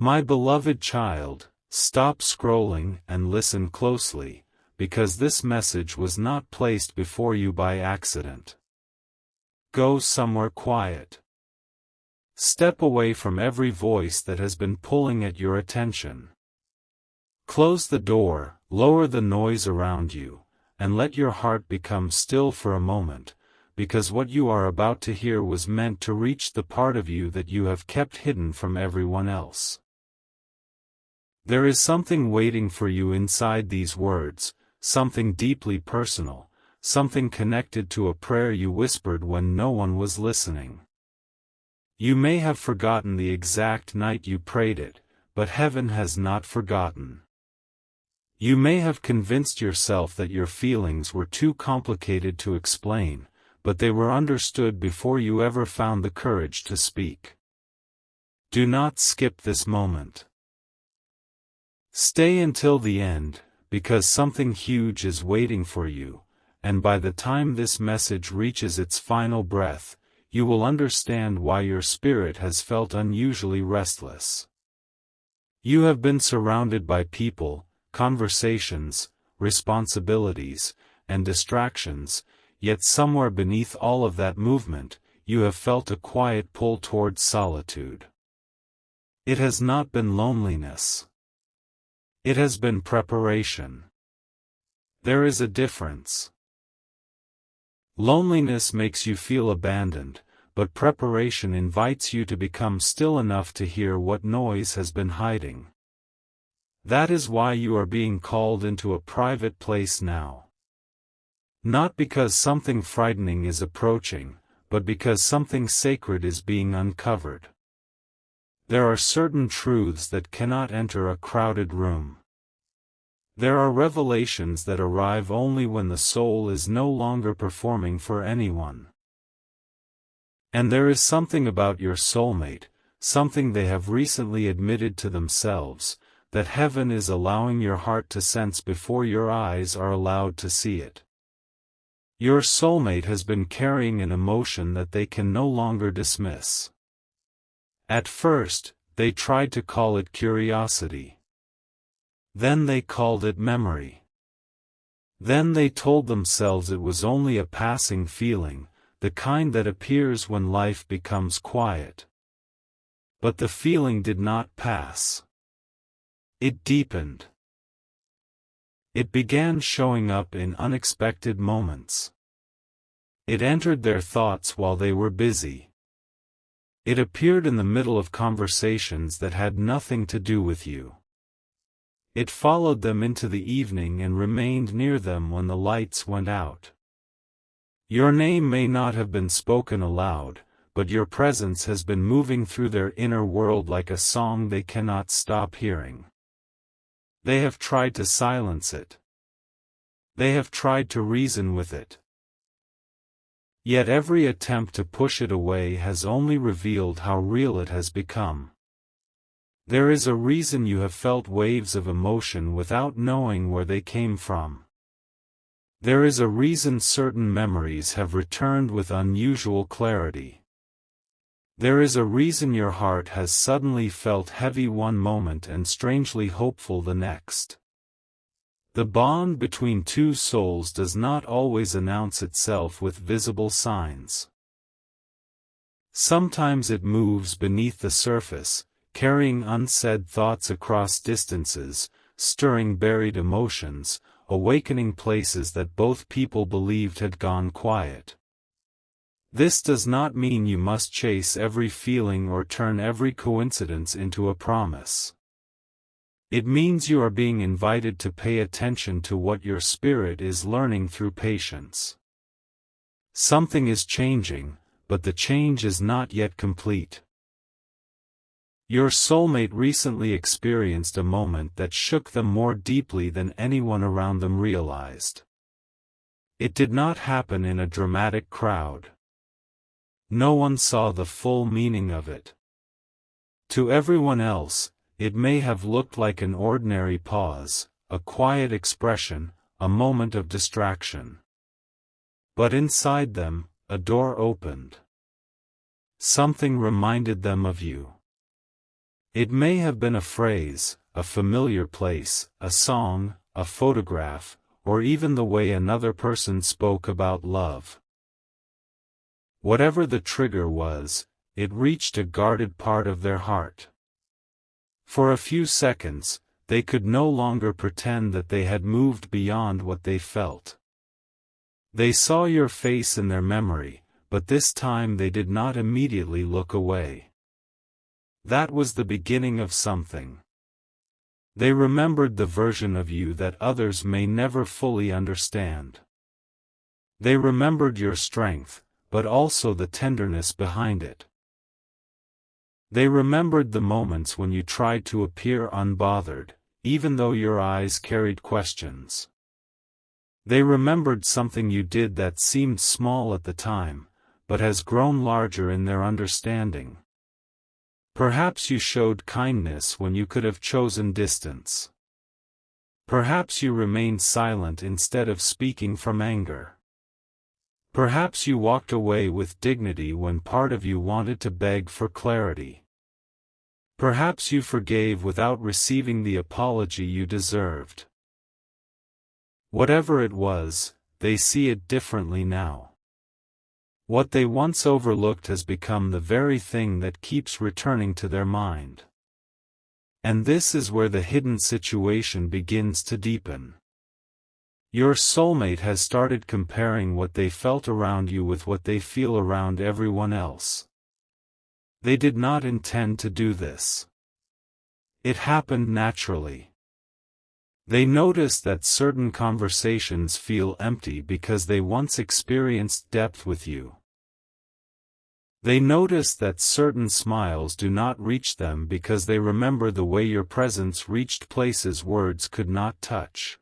My beloved child, stop scrolling and listen closely, because this message was not placed before you by accident. Go somewhere quiet. Step away from every voice that has been pulling at your attention. Close the door, lower the noise around you, and let your heart become still for a moment, because what you are about to hear was meant to reach the part of you that you have kept hidden from everyone else. There is something waiting for you inside these words, something deeply personal, something connected to a prayer you whispered when no one was listening. You may have forgotten the exact night you prayed it, but heaven has not forgotten. You may have convinced yourself that your feelings were too complicated to explain, but they were understood before you ever found the courage to speak. Do not skip this moment. Stay until the end, because something huge is waiting for you, and by the time this message reaches its final breath, you will understand why your spirit has felt unusually restless. You have been surrounded by people, conversations, responsibilities, and distractions, yet somewhere beneath all of that movement, you have felt a quiet pull towards solitude. It has not been loneliness. It has been preparation. There is a difference. Loneliness makes you feel abandoned, but preparation invites you to become still enough to hear what noise has been hiding. That is why you are being called into a private place now. Not because something frightening is approaching, but because something sacred is being uncovered. There are certain truths that cannot enter a crowded room. There are revelations that arrive only when the soul is no longer performing for anyone. And there is something about your soulmate, something they have recently admitted to themselves, that heaven is allowing your heart to sense before your eyes are allowed to see it. Your soulmate has been carrying an emotion that they can no longer dismiss. At first, they tried to call it curiosity. Then they called it memory. Then they told themselves it was only a passing feeling, the kind that appears when life becomes quiet. But the feeling did not pass. It deepened. It began showing up in unexpected moments. It entered their thoughts while they were busy. It appeared in the middle of conversations that had nothing to do with you. It followed them into the evening and remained near them when the lights went out. Your name may not have been spoken aloud, but your presence has been moving through their inner world like a song they cannot stop hearing. They have tried to silence it. They have tried to reason with it. Yet every attempt to push it away has only revealed how real it has become. There is a reason you have felt waves of emotion without knowing where they came from. There is a reason certain memories have returned with unusual clarity. There is a reason your heart has suddenly felt heavy one moment and strangely hopeful the next. The bond between two souls does not always announce itself with visible signs. Sometimes it moves beneath the surface, carrying unsaid thoughts across distances, stirring buried emotions, awakening places that both people believed had gone quiet. This does not mean you must chase every feeling or turn every coincidence into a promise. It means you are being invited to pay attention to what your spirit is learning through patience. Something is changing, but the change is not yet complete. Your soulmate recently experienced a moment that shook them more deeply than anyone around them realized. It did not happen in a dramatic crowd. No one saw the full meaning of it. To everyone else, it may have looked like an ordinary pause, a quiet expression, a moment of distraction. But inside them, a door opened. Something reminded them of you. It may have been a phrase, a familiar place, a song, a photograph, or even the way another person spoke about love. Whatever the trigger was, it reached a guarded part of their heart. For a few seconds, they could no longer pretend that they had moved beyond what they felt. They saw your face in their memory, but this time they did not immediately look away. That was the beginning of something. They remembered the version of you that others may never fully understand. They remembered your strength, but also the tenderness behind it. They remembered the moments when you tried to appear unbothered, even though your eyes carried questions. They remembered something you did that seemed small at the time, but has grown larger in their understanding. Perhaps you showed kindness when you could have chosen distance. Perhaps you remained silent instead of speaking from anger. Perhaps you walked away with dignity when part of you wanted to beg for clarity. Perhaps you forgave without receiving the apology you deserved. Whatever it was, they see it differently now. What they once overlooked has become the very thing that keeps returning to their mind. And this is where the hidden situation begins to deepen. Your soulmate has started comparing what they felt around you with what they feel around everyone else. They did not intend to do this. It happened naturally. They notice that certain conversations feel empty because they once experienced depth with you. They notice that certain smiles do not reach them because they remember the way your presence reached places words could not touch.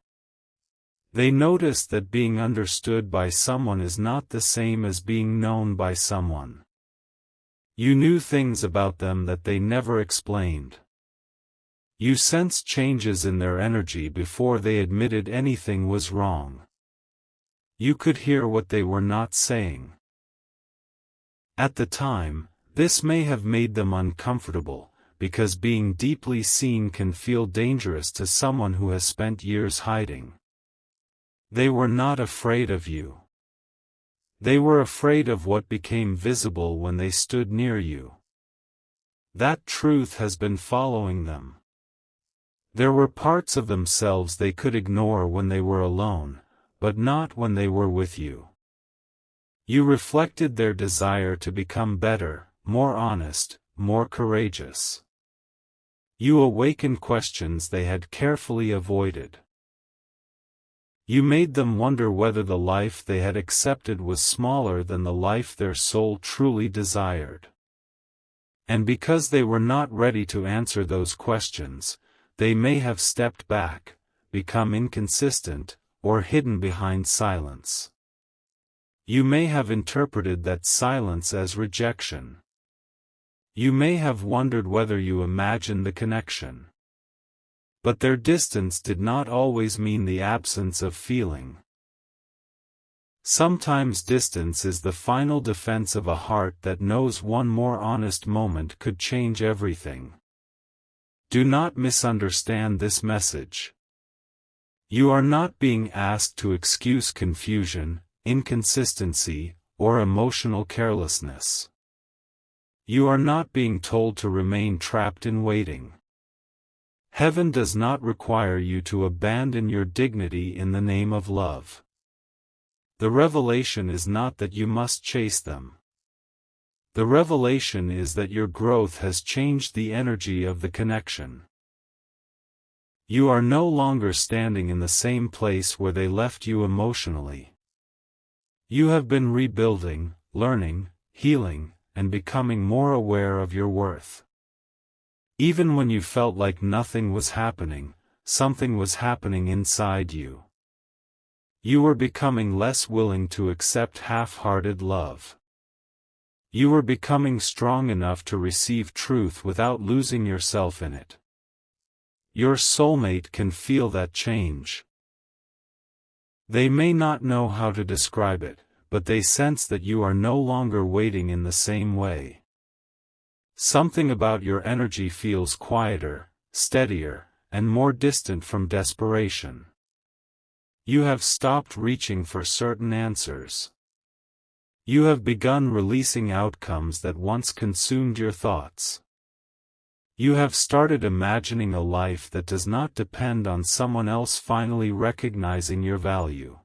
They notice that being understood by someone is not the same as being known by someone. You knew things about them that they never explained. You sensed changes in their energy before they admitted anything was wrong. You could hear what they were not saying. At the time, this may have made them uncomfortable, because being deeply seen can feel dangerous to someone who has spent years hiding. They were not afraid of you. They were afraid of what became visible when they stood near you. That truth has been following them. There were parts of themselves they could ignore when they were alone, but not when they were with you. You reflected their desire to become better, more honest, more courageous. You awakened questions they had carefully avoided. You made them wonder whether the life they had accepted was smaller than the life their soul truly desired. And because they were not ready to answer those questions, they may have stepped back, become inconsistent, or hidden behind silence. You may have interpreted that silence as rejection. You may have wondered whether you imagined the connection. But their distance did not always mean the absence of feeling. Sometimes distance is the final defense of a heart that knows one more honest moment could change everything. Do not misunderstand this message. You are not being asked to excuse confusion, inconsistency, or emotional carelessness. You are not being told to remain trapped in waiting. Heaven does not require you to abandon your dignity in the name of love. The revelation is not that you must chase them. The revelation is that your growth has changed the energy of the connection. You are no longer standing in the same place where they left you emotionally. You have been rebuilding, learning, healing, and becoming more aware of your worth. Even when you felt like nothing was happening, something was happening inside you. You were becoming less willing to accept half-hearted love. You were becoming strong enough to receive truth without losing yourself in it. Your soulmate can feel that change. They may not know how to describe it, but they sense that you are no longer waiting in the same way. Something about your energy feels quieter, steadier, and more distant from desperation. You have stopped reaching for certain answers. You have begun releasing outcomes that once consumed your thoughts. You have started imagining a life that does not depend on someone else finally recognizing your value.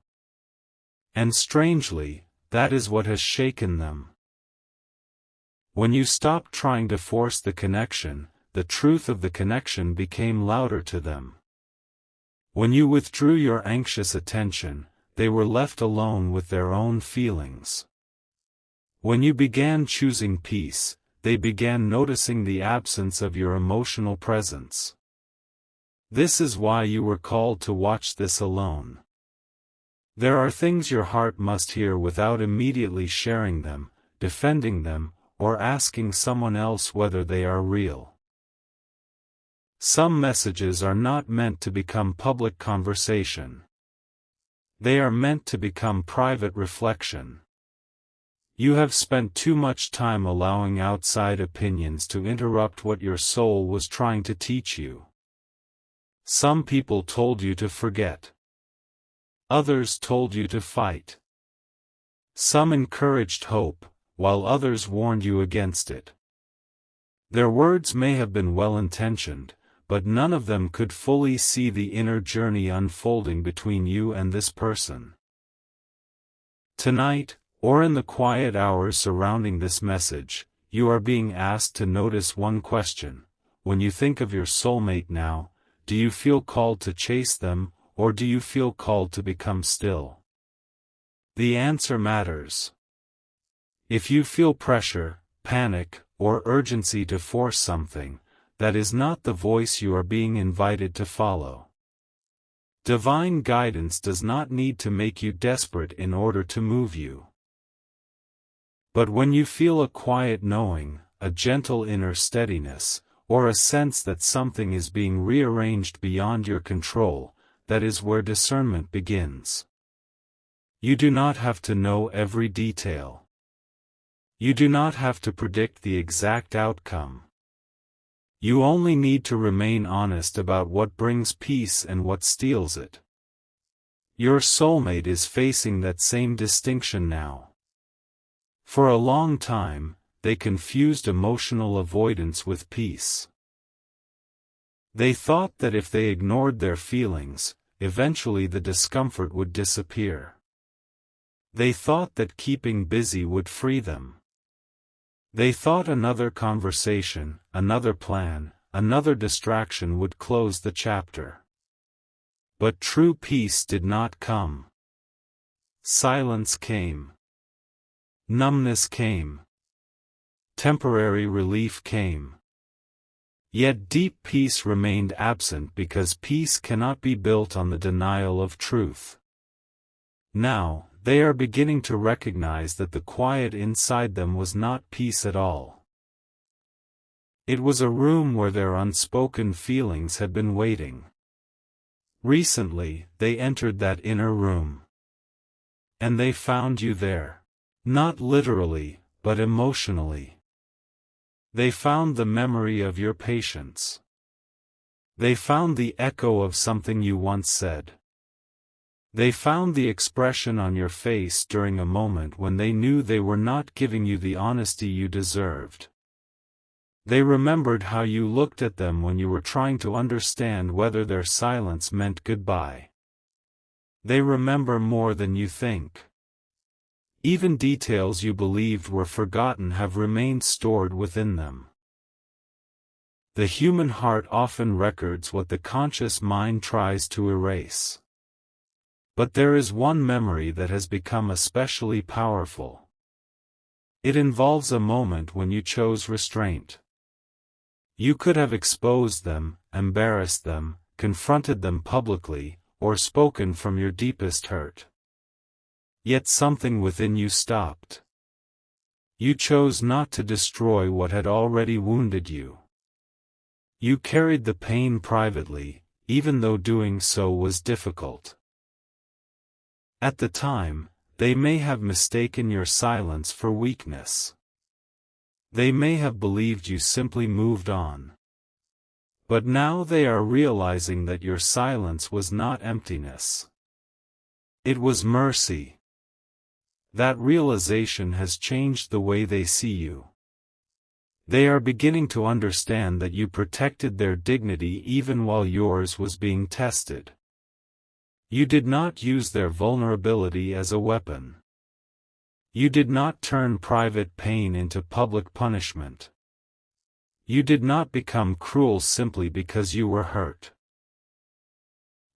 And strangely, that is what has shaken them. When you stopped trying to force the connection, the truth of the connection became louder to them. When you withdrew your anxious attention, they were left alone with their own feelings. When you began choosing peace, they began noticing the absence of your emotional presence. This is why you were called to watch this alone. There are things your heart must hear without immediately sharing them, defending them, or asking someone else whether they are real. Some messages are not meant to become public conversation. They are meant to become private reflection. You have spent too much time allowing outside opinions to interrupt what your soul was trying to teach you. Some people told you to forget. Others told you to fight. Some encouraged hope, while others warned you against it. Their words may have been well-intentioned, but none of them could fully see the inner journey unfolding between you and this person. Tonight, or in the quiet hours surrounding this message, you are being asked to notice one question. When you think of your soulmate now, do you feel called to chase them, or do you feel called to become still? The answer matters. If you feel pressure, panic, or urgency to force something, that is not the voice you are being invited to follow. Divine guidance does not need to make you desperate in order to move you. But when you feel a quiet knowing, a gentle inner steadiness, or a sense that something is being rearranged beyond your control, that is where discernment begins. You do not have to know every detail. You do not have to predict the exact outcome. You only need to remain honest about what brings peace and what steals it. Your soulmate is facing that same distinction now. For a long time, they confused emotional avoidance with peace. They thought that if they ignored their feelings, eventually the discomfort would disappear. They thought that keeping busy would free them. They thought another conversation, another plan, another distraction would close the chapter. But true peace did not come. Silence came. Numbness came. Temporary relief came. Yet deep peace remained absent because peace cannot be built on the denial of truth. Now, they are beginning to recognize that the quiet inside them was not peace at all. It was a room where their unspoken feelings had been waiting. Recently, they entered that inner room. And they found you there. Not literally, but emotionally. They found the memory of your patience. They found the echo of something you once said. They found the expression on your face during a moment when they knew they were not giving you the honesty you deserved. They remembered how you looked at them when you were trying to understand whether their silence meant goodbye. They remember more than you think. Even details you believed were forgotten have remained stored within them. The human heart often records what the conscious mind tries to erase. But there is one memory that has become especially powerful. It involves a moment when you chose restraint. You could have exposed them, embarrassed them, confronted them publicly, or spoken from your deepest hurt. Yet something within you stopped. You chose not to destroy what had already wounded you. You carried the pain privately, even though doing so was difficult. At the time, they may have mistaken your silence for weakness. They may have believed you simply moved on. But now they are realizing that your silence was not emptiness. It was mercy. That realization has changed the way they see you. They are beginning to understand that you protected their dignity even while yours was being tested. You did not use their vulnerability as a weapon. You did not turn private pain into public punishment. You did not become cruel simply because you were hurt.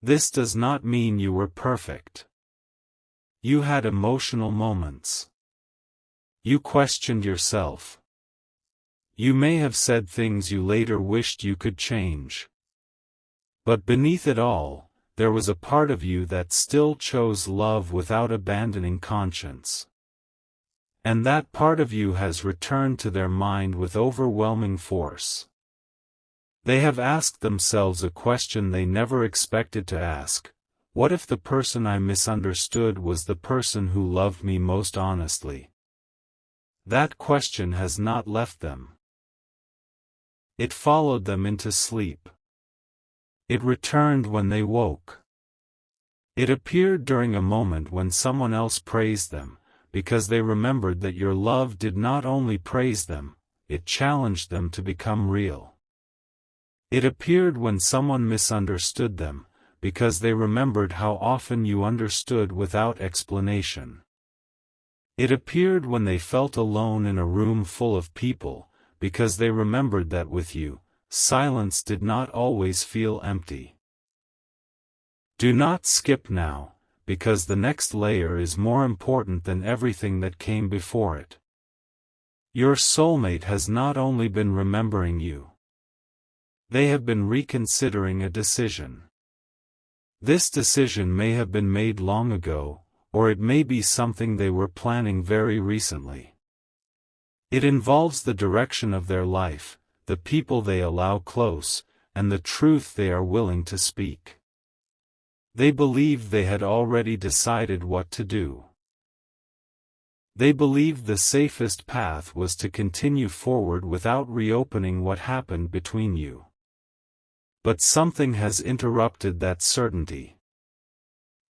This does not mean you were perfect. You had emotional moments. You questioned yourself. You may have said things you later wished you could change. But beneath it all, there was a part of you that still chose love without abandoning conscience. And that part of you has returned to their mind with overwhelming force. They have asked themselves a question they never expected to ask: what if the person I misunderstood was the person who loved me most honestly? That question has not left them. It followed them into sleep. It returned when they woke. It appeared during a moment when someone else praised them, because they remembered that your love did not only praise them, it challenged them to become real. It appeared when someone misunderstood them, because they remembered how often you understood without explanation. It appeared when they felt alone in a room full of people, because they remembered that with you, silence did not always feel empty. Do not skip now, because the next layer is more important than everything that came before it. Your soulmate has not only been remembering you. They have been reconsidering a decision. This decision may have been made long ago, or it may be something they were planning very recently. It involves the direction of their life, the people they allow close, and the truth they are willing to speak. They believed they had already decided what to do. They believed the safest path was to continue forward without reopening what happened between you. But something has interrupted that certainty.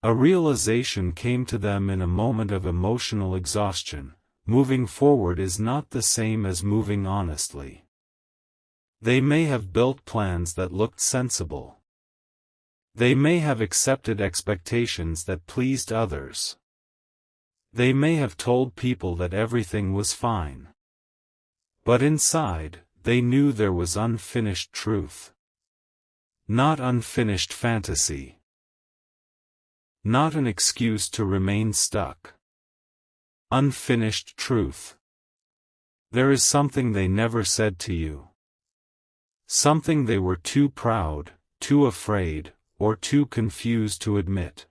A realization came to them in a moment of emotional exhaustion: moving forward is not the same as moving honestly. They may have built plans that looked sensible. They may have accepted expectations that pleased others. They may have told people that everything was fine. But inside, they knew there was unfinished truth. Not unfinished fantasy. Not an excuse to remain stuck. Unfinished truth. There is something they never said to you. Something they were too proud, too afraid, or too confused to admit.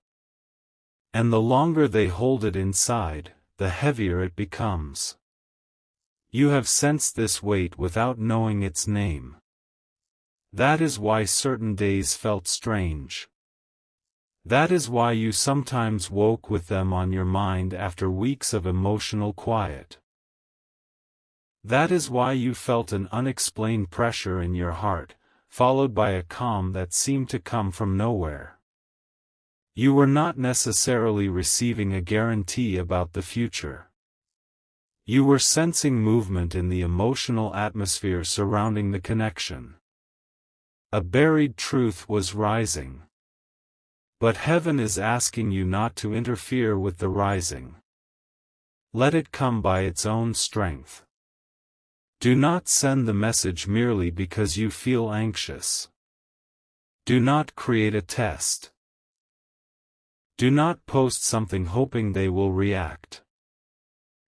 And the longer they hold it inside, the heavier it becomes. You have sensed this weight without knowing its name. That is why certain days felt strange. That is why you sometimes woke with them on your mind after weeks of emotional quiet. That is why you felt an unexplained pressure in your heart, followed by a calm that seemed to come from nowhere. You were not necessarily receiving a guarantee about the future. You were sensing movement in the emotional atmosphere surrounding the connection. A buried truth was rising. But heaven is asking you not to interfere with the rising. Let it come by its own strength. Do not send the message merely because you feel anxious. Do not create a test. Do not post something hoping they will react.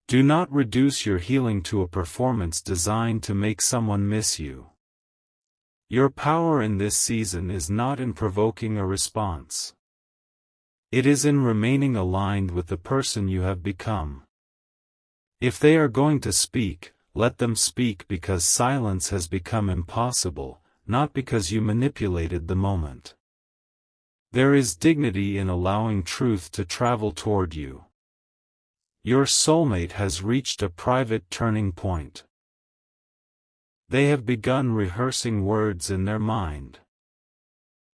Do not reduce your healing to a performance designed to make someone miss you. Your power in this season is not in provoking a response. It is in remaining aligned with the person you have become. If they are going to speak, let them speak because silence has become impossible, not because you manipulated the moment. There is dignity in allowing truth to travel toward you. Your soulmate has reached a private turning point. They have begun rehearsing words in their mind.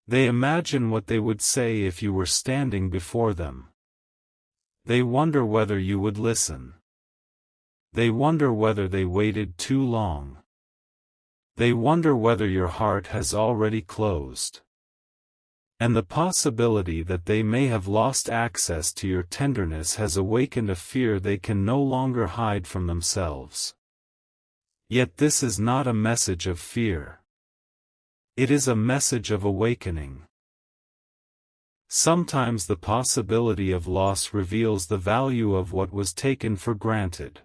They imagine what they would say if you were standing before them. They wonder whether you would listen. They wonder whether they waited too long. They wonder whether your heart has already closed. And the possibility that they may have lost access to your tenderness has awakened a fear they can no longer hide from themselves. Yet this is not a message of fear. It is a message of awakening. Sometimes the possibility of loss reveals the value of what was taken for granted.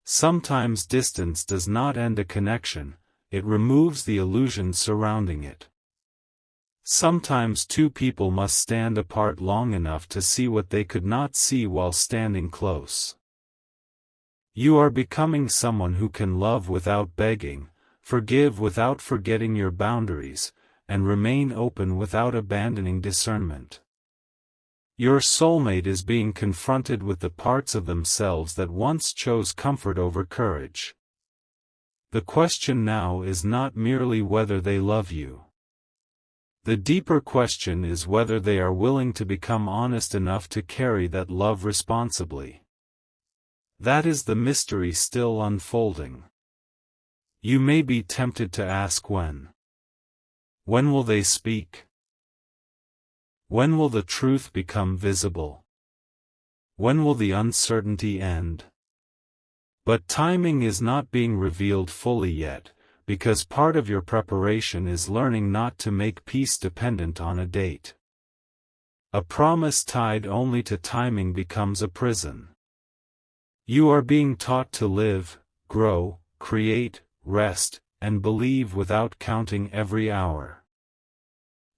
Sometimes distance does not end a connection, it removes the illusion surrounding it. Sometimes two people must stand apart long enough to see what they could not see while standing close. You are becoming someone who can love without begging, forgive without forgetting your boundaries, and remain open without abandoning discernment. Your soulmate is being confronted with the parts of themselves that once chose comfort over courage. The question now is not merely whether they love you. The deeper question is whether they are willing to become honest enough to carry that love responsibly. That is the mystery still unfolding. You may be tempted to ask when. When will they speak? When will the truth become visible? When will the uncertainty end? But timing is not being revealed fully yet, because part of your preparation is learning not to make peace dependent on a date. A promise tied only to timing becomes a prison. You are being taught to live, grow, create, rest, and believe without counting every hour.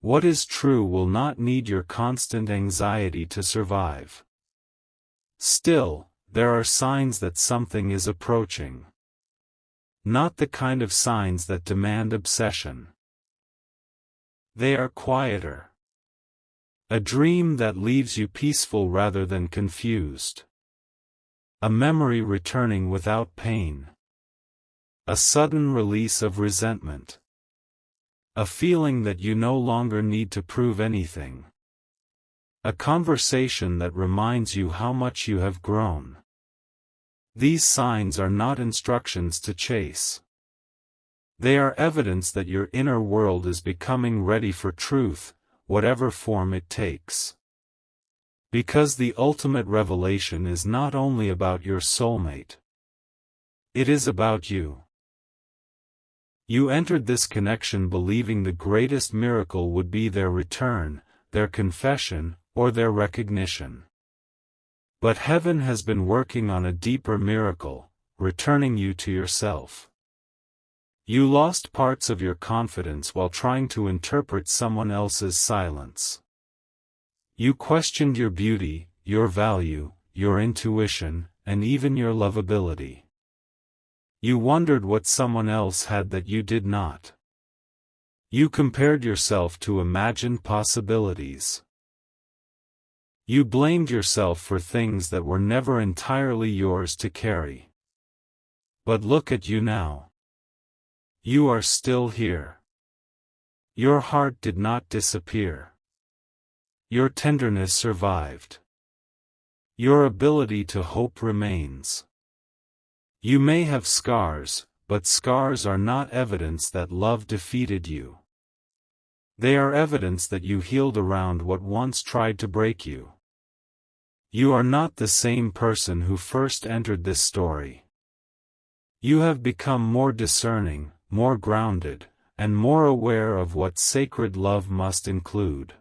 What is true will not need your constant anxiety to survive. Still, there are signs that something is approaching. Not the kind of signs that demand obsession. They are quieter. A dream that leaves you peaceful rather than confused. A memory returning without pain. A sudden release of resentment. A feeling that you no longer need to prove anything. A conversation that reminds you how much you have grown. These signs are not instructions to chase. They are evidence that your inner world is becoming ready for truth, whatever form it takes. Because the ultimate revelation is not only about your soulmate. It is about you. You entered this connection believing the greatest miracle would be their return, their confession, or their recognition. But heaven has been working on a deeper miracle, returning you to yourself. You lost parts of your confidence while trying to interpret someone else's silence. You questioned your beauty, your value, your intuition, and even your lovability. You wondered what someone else had that you did not. You compared yourself to imagined possibilities. You blamed yourself for things that were never entirely yours to carry. But look at you now. You are still here. Your heart did not disappear. Your tenderness survived. Your ability to hope remains. You may have scars, but scars are not evidence that love defeated you. They are evidence that you healed around what once tried to break you. You are not the same person who first entered this story. You have become more discerning, more grounded, and more aware of what sacred love must include.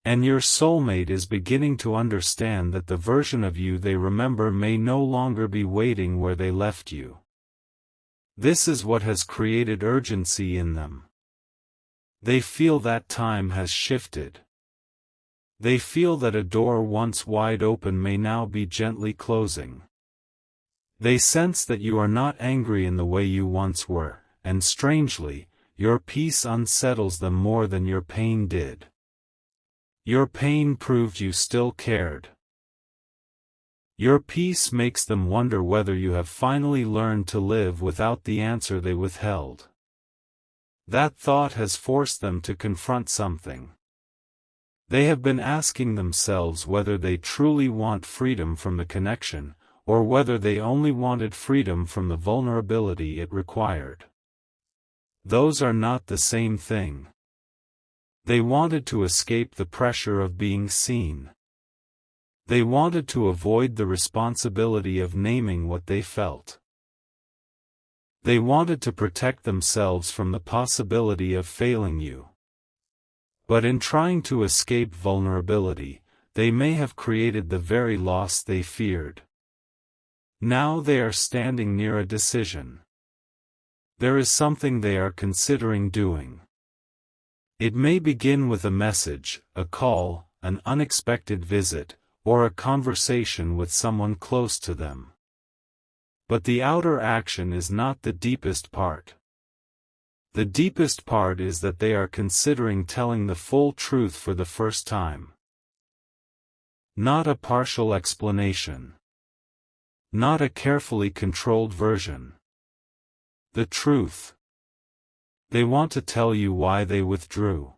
And your soulmate is beginning to understand that the version of you they remember may no longer be waiting where they left you. This is what has created urgency in them. They feel that time has shifted. They feel that a door once wide open may now be gently closing. They sense that you are not angry in the way you once were, and strangely, your peace unsettles them more than your pain did. Your pain proved you still cared. Your peace makes them wonder whether you have finally learned to live without the answer they withheld. That thought has forced them to confront something. They have been asking themselves whether they truly want freedom from the connection, or whether they only wanted freedom from the vulnerability it required. Those are not the same thing. They wanted to escape the pressure of being seen. They wanted to avoid the responsibility of naming what they felt. They wanted to protect themselves from the possibility of failing you. But in trying to escape vulnerability, they may have created the very loss they feared. Now they are standing near a decision. There is something they are considering doing. It may begin with a message, a call, an unexpected visit, or a conversation with someone close to them. But the outer action is not the deepest part. The deepest part is that they are considering telling the full truth for the first time. Not a partial explanation. Not a carefully controlled version. The truth. They want to tell you why they withdrew.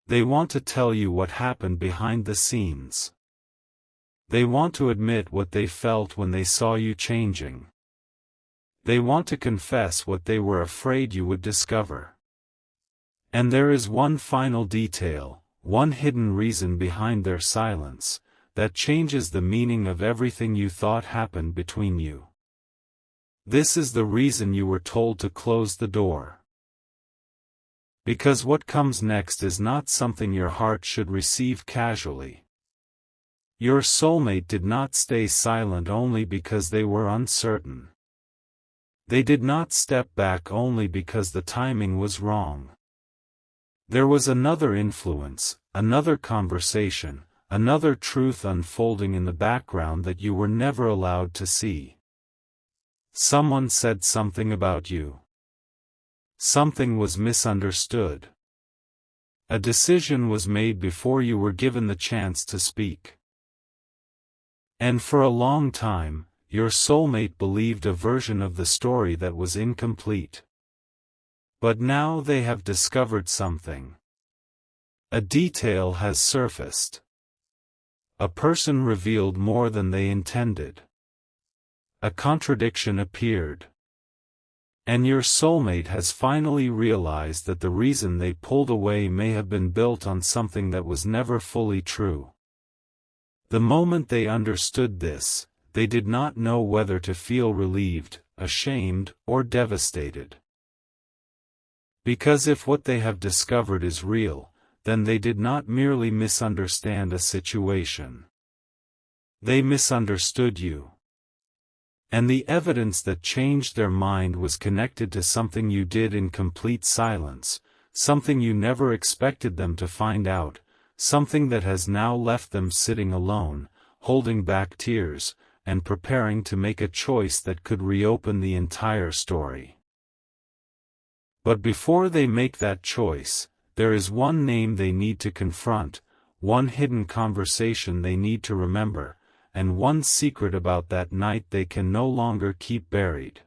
They want to tell you what happened behind the scenes. They want to admit what they felt when they saw you changing. They want to confess what they were afraid you would discover. And there is one final detail, one hidden reason behind their silence, that changes the meaning of everything you thought happened between you. This is the reason you were told to close the door. Because what comes next is not something your heart should receive casually. Your soulmate did not stay silent only because they were uncertain. They did not step back only because the timing was wrong. There was another influence, another conversation, another truth unfolding in the background that you were never allowed to see. Someone said something about you. Something was misunderstood. A decision was made before you were given the chance to speak. And for a long time, your soulmate believed a version of the story that was incomplete. But now they have discovered something. A detail has surfaced. A person revealed more than they intended. A contradiction appeared. And your soulmate has finally realized that the reason they pulled away may have been built on something that was never fully true. The moment they understood this, they did not know whether to feel relieved, ashamed, or devastated. Because if what they have discovered is real, then they did not merely misunderstand a situation. They misunderstood you. And the evidence that changed their mind was connected to something you did in complete silence, something you never expected them to find out, something that has now left them sitting alone, holding back tears, and preparing to make a choice that could reopen the entire story. But before they make that choice, there is one name they need to confront, one hidden conversation they need to remember, and one secret about that night they can no longer keep buried.